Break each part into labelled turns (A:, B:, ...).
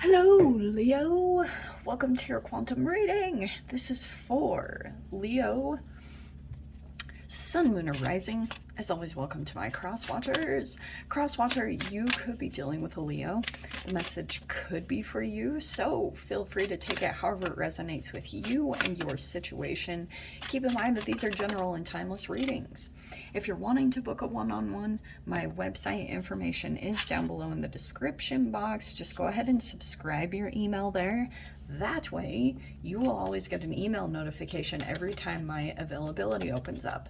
A: Hello, Leo. Welcome to your quantum reading. This is for Leo, Sun, Moon, or Rising. As always, welcome to my cross-watchers. Cross-watcher, you could be dealing with a Leo. The message could be for you, so feel free to take it however it resonates with you and your situation. Keep in mind that these are general and timeless readings. If you're wanting to book a one-on-one, my website information is down below in the description box. Just go ahead and subscribe your email there. That way, you will always get an email notification every time my availability opens up.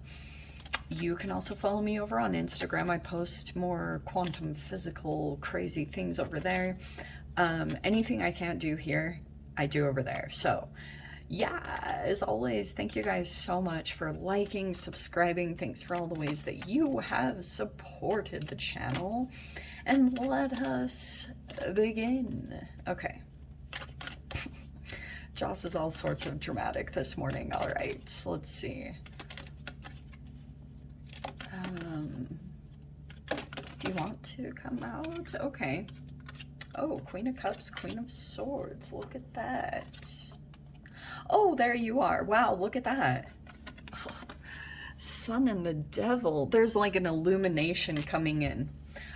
A: You can also follow me over on Instagram. I post more quantum physical crazy things over there. Anything I can't do here, I do over there. So yeah, as always, thank you guys so much for liking, subscribing. Thanks for all the ways that you have supported the channel. And let us begin. Okay. Joss is all sorts of dramatic this morning. All right, so let's see. Do you want to come out? Okay. Oh, Queen of Cups, Queen of Swords. Look at that. Oh, there you are. Wow, look at that. Oh, Sun and the Devil. There's like an illumination coming in.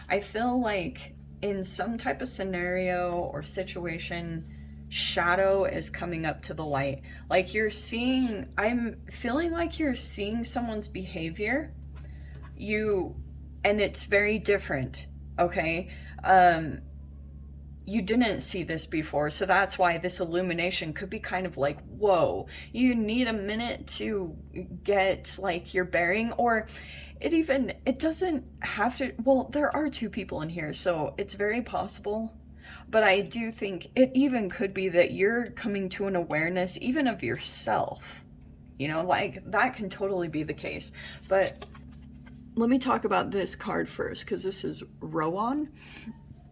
A: I feel like in some type of scenario or situation, shadow is coming up to the light. Like you're seeing, I'm feeling like you're seeing someone's behavior. And it's very different, okay? You didn't see this before, so that's why this illumination could be kind of like, whoa, you need a minute to get like your bearing, or it doesn't have to, well, there are two people in here, so it's very possible. But I do think it even could be that you're coming to an awareness even of yourself. You know, like that can totally be the case. But let me talk about this card first, because this is Rowan,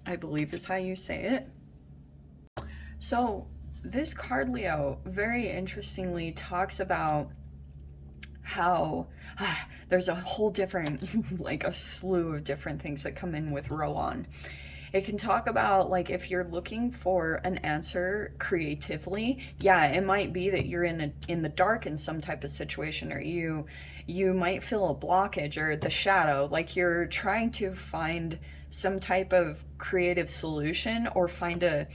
A: I believe is how you say it. So this card, Leo, very interestingly talks about how there's a whole different, like a slew of different things that come in with Rowan. It can talk about like if you're looking for an answer creatively, yeah, it might be that you're in the dark in some type of situation, or you might feel a blockage or the shadow, like you're trying to find some type of creative solution or find a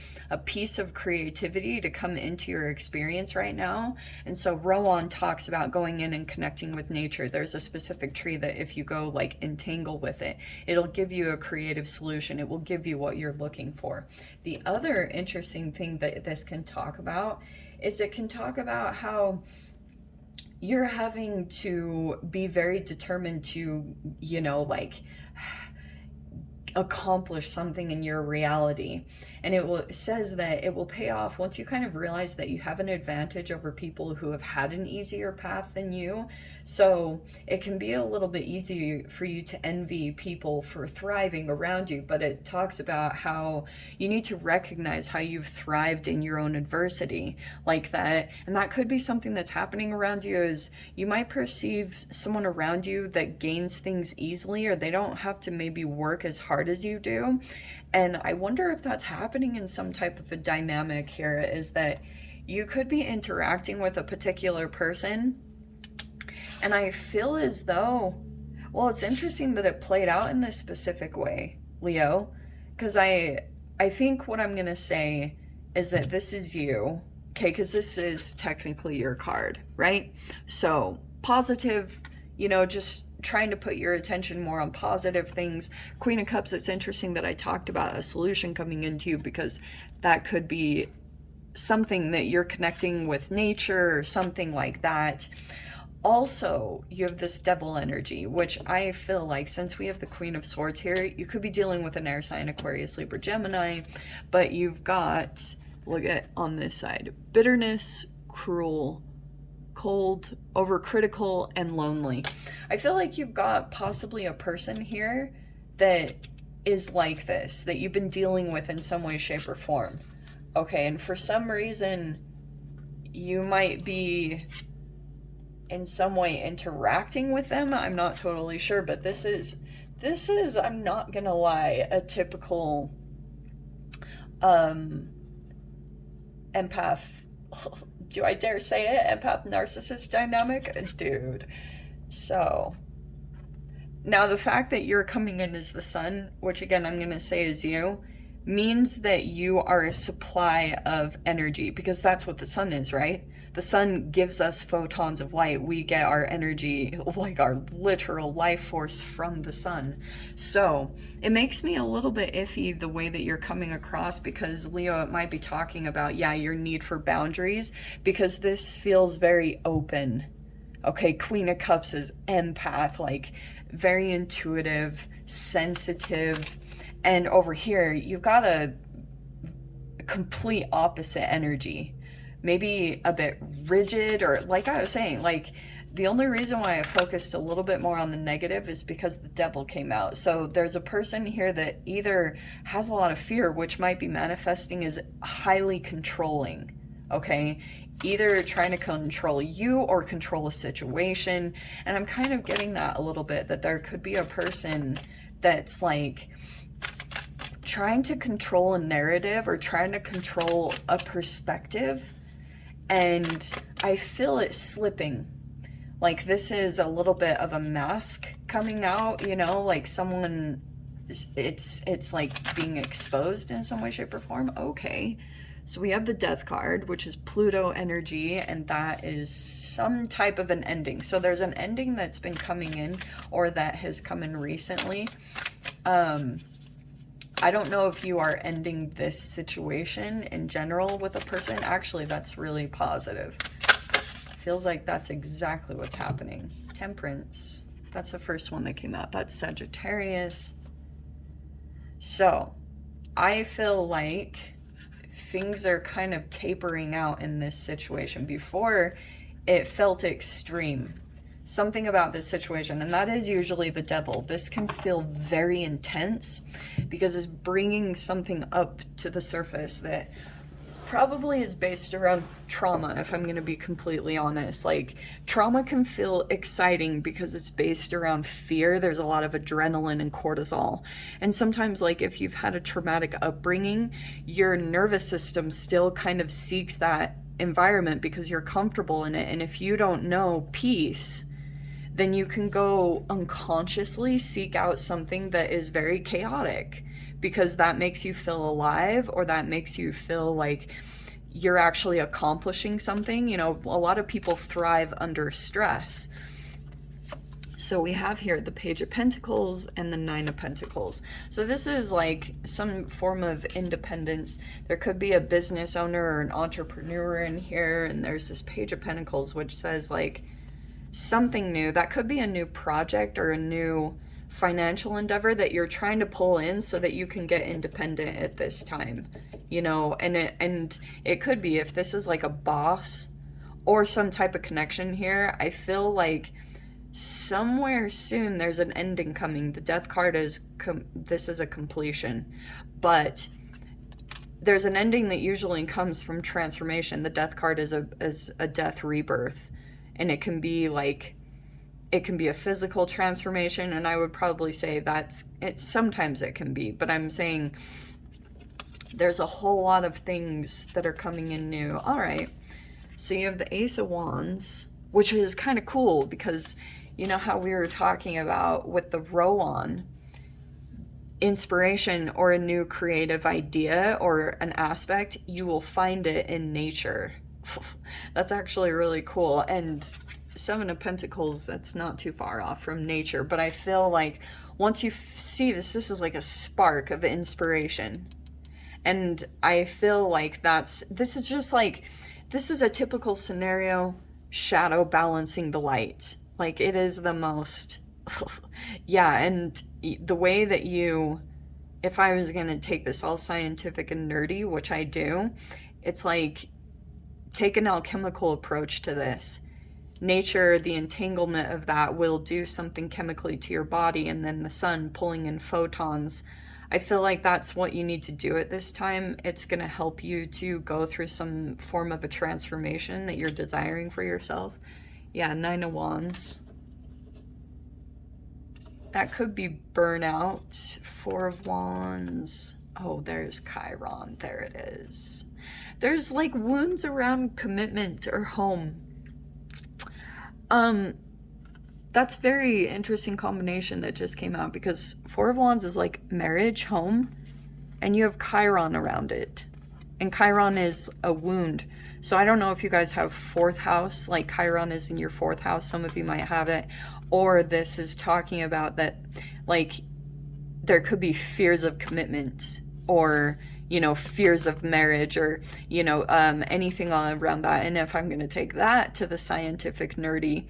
A: piece of creativity to come into your experience right now. And so Rowan talks about going in and connecting with nature. There's a specific tree that if you go like entangle with it, it'll give you a creative solution. It will give you what you're looking for. The other interesting thing that this can talk about is it can talk about how you're having to be very determined to, you know, like accomplish something in your reality. And it says that it will pay off once you kind of realize that you have an advantage over people who have had an easier path than you. So it can be a little bit easier for you to envy people for thriving around you, but it talks about how you need to recognize how you've thrived in your own adversity like that. And that could be something that's happening around you, is you might perceive someone around you that gains things easily, or they don't have to maybe work as hard as you do. And I wonder if that's happening in some type of a dynamic here, is that you could be interacting with a particular person, and I feel as though, well, it's interesting that it played out in this specific way, Leo, because I think what I'm gonna say is that this is you, okay, because this is technically your card, right? So positive, you know, just trying to put your attention more on positive things. Queen of Cups, it's interesting that I talked about a solution coming into you, because that could be something that you're connecting with nature or something like that. Also, you have this Devil energy, which I feel like, since we have the Queen of Swords here, you could be dealing with an air sign, Aquarius, Libra, Gemini, but you've got, look at on this side, bitterness, cruel, cold, overcritical, and lonely. I feel like you've got possibly a person here that is like this, that you've been dealing with in some way, shape, or form. Okay, and for some reason, you might be in some way interacting with them. I'm not totally sure, but this is, I'm not gonna lie, a typical empath, do I dare say it? Empath narcissist dynamic? Dude. So, now the fact that you're coming in as the sun, which again I'm going to say is you, means that you are a supply of energy, because that's what the sun is, right? The sun gives us photons of light. We get our energy, like our literal life force, from the sun. So it makes me a little bit iffy the way that you're coming across, because Leo, it might be talking about, yeah, your need for boundaries, because this feels very open. Okay, Queen of Cups is empath, like very intuitive, sensitive. And over here, you've got a complete opposite energy. Maybe a bit rigid, or like I was saying, like the only reason why I focused a little bit more on the negative is because the devil came out. So there's a person here that either has a lot of fear, which might be manifesting as highly controlling, okay? Either trying to control you or control a situation. And I'm kind of getting that a little bit, that there could be a person that's like trying to control a narrative or trying to control a perspective, and I feel it slipping. Like this is a little bit of a mask coming out, you know, like someone, it's like being exposed in some way, shape, or form. Okay, so we have the Death card, which is Pluto energy, and that is some type of an ending. So there's an ending that's been coming in, or that has come in recently. I don't know if you are ending this situation in general with a person. Actually, that's really positive. Feels like that's exactly what's happening. Temperance. That's the first one that came out. That's Sagittarius. So, I feel like things are kind of tapering out in this situation. Before, it felt extreme. Something about this situation, and that is usually the devil. This can feel very intense because it's bringing something up to the surface that probably is based around trauma, if I'm going to be completely honest. Like, trauma can feel exciting because it's based around fear. There's a lot of adrenaline and cortisol. And sometimes, like, if you've had a traumatic upbringing, your nervous system still kind of seeks that environment because you're comfortable in it. And if you don't know peace, then you can go unconsciously seek out something that is very chaotic, because that makes you feel alive, or that makes you feel like you're actually accomplishing something. You know, a lot of people thrive under stress. So we have here the Page of Pentacles and the Nine of Pentacles. So this is like some form of independence. There could be a business owner or an entrepreneur in here, and there's this Page of Pentacles, which says like something new. That could be a new project or a new financial endeavor that you're trying to pull in so that you can get independent at this time, you know. And it could be, if this is like a boss or some type of connection here, I feel like somewhere soon there's an ending coming. The Death card is this is a completion, but there's an ending that usually comes from transformation. The Death card is a death rebirth. And it can be like, it can be a physical transformation, and I would probably say that's it. Sometimes it can be, but I'm saying there's a whole lot of things that are coming in new. All right, so you have the Ace of Wands, which is kind of cool, because you know how we were talking about with the Rowan, inspiration or a new creative idea or an aspect, you will find it in nature. That's actually really cool. And Seven of Pentacles, that's not too far off from nature, but I feel like once you see this is like a spark of inspiration. And I feel like this is just like, this is a typical scenario, shadow balancing the light. Like, it is the most yeah. And the way that you, if I was gonna take this all scientific and nerdy, which I do, it's like, take an alchemical approach to this. Nature, the entanglement of that will do something chemically to your body, and then the sun pulling in photons. I feel like that's what you need to do at this time. It's going to help you to go through some form of a transformation that you're desiring for yourself. Yeah, Nine of Wands. That could be burnout. Four of Wands. Oh, there's Chiron. There it is. There's like wounds around commitment or home. That's very interesting combination that just came out, because Four of Wands is like marriage, home, and you have Chiron around it. And Chiron is a wound. So I don't know if you guys have fourth house, like Chiron is in your fourth house. Some of you might have it. Or this is talking about that, like, there could be fears of commitment, or, you know, fears of marriage, or, you know, anything around that. And if I'm going to take that to the scientific nerdy,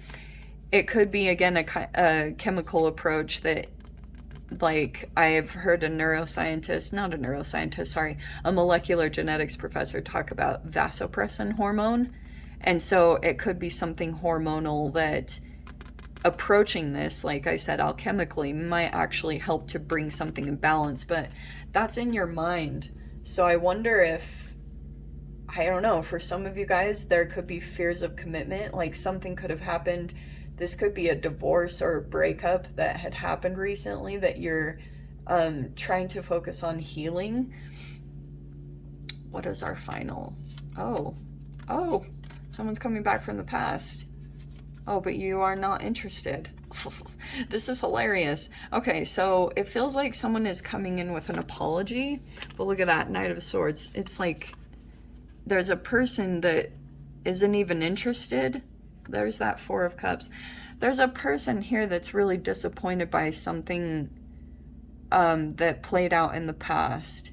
A: it could be, again, a chemical approach that, like, I've heard a molecular genetics professor talk about vasopressin hormone. And so it could be something hormonal that, approaching this, like I said, alchemically, might actually help to bring something in balance. But that's in your mind. So I wonder if, I don't know, for some of you guys, there could be fears of commitment. Like, something could have happened. This could be a divorce or a breakup that had happened recently that you're trying to focus on healing. What is our final? Oh, someone's coming back from the past. Oh, but you are not interested. This is hilarious. Okay, so it feels like someone is coming in with an apology, but look at that, Knight of Swords. It's like there's a person that isn't even interested. There's that Four of Cups. There's a person here that's really disappointed by something that played out in the past.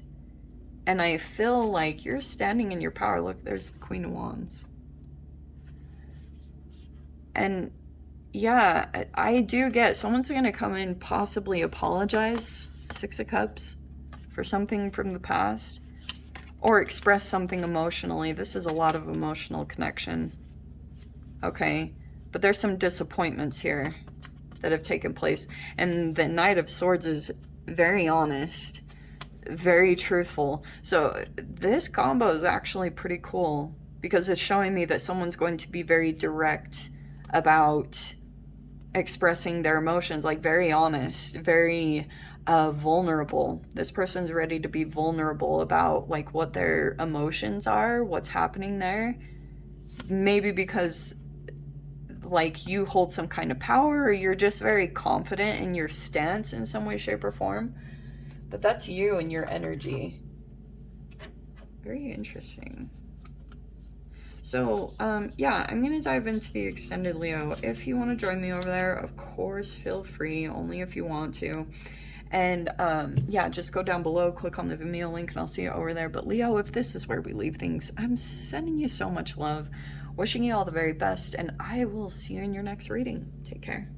A: And I feel like you're standing in your power. Look, there's the Queen of Wands. And yeah, I do get someone's going to come in, possibly apologize, Six of Cups, for something from the past, or express something emotionally. This is a lot of emotional connection. Okay, but there's some disappointments here that have taken place. And the Knight of Swords is very honest, very truthful. So this combo is actually pretty cool, because it's showing me that someone's going to be very direct about expressing their emotions, like very honest, very vulnerable. This person's ready to be vulnerable about like what their emotions are, what's happening there. Maybe because like you hold some kind of power, or you're just very confident in your stance in some way, shape, or form. But that's you and your energy. Very interesting. So, yeah, I'm going to dive into the extended Leo. If you want to join me over there, of course, feel free, only if you want to. And, yeah, just go down below, click on the Vimeo link, and I'll see you over there. But, Leo, if this is where we leave things, I'm sending you so much love, wishing you all the very best, and I will see you in your next reading. Take care.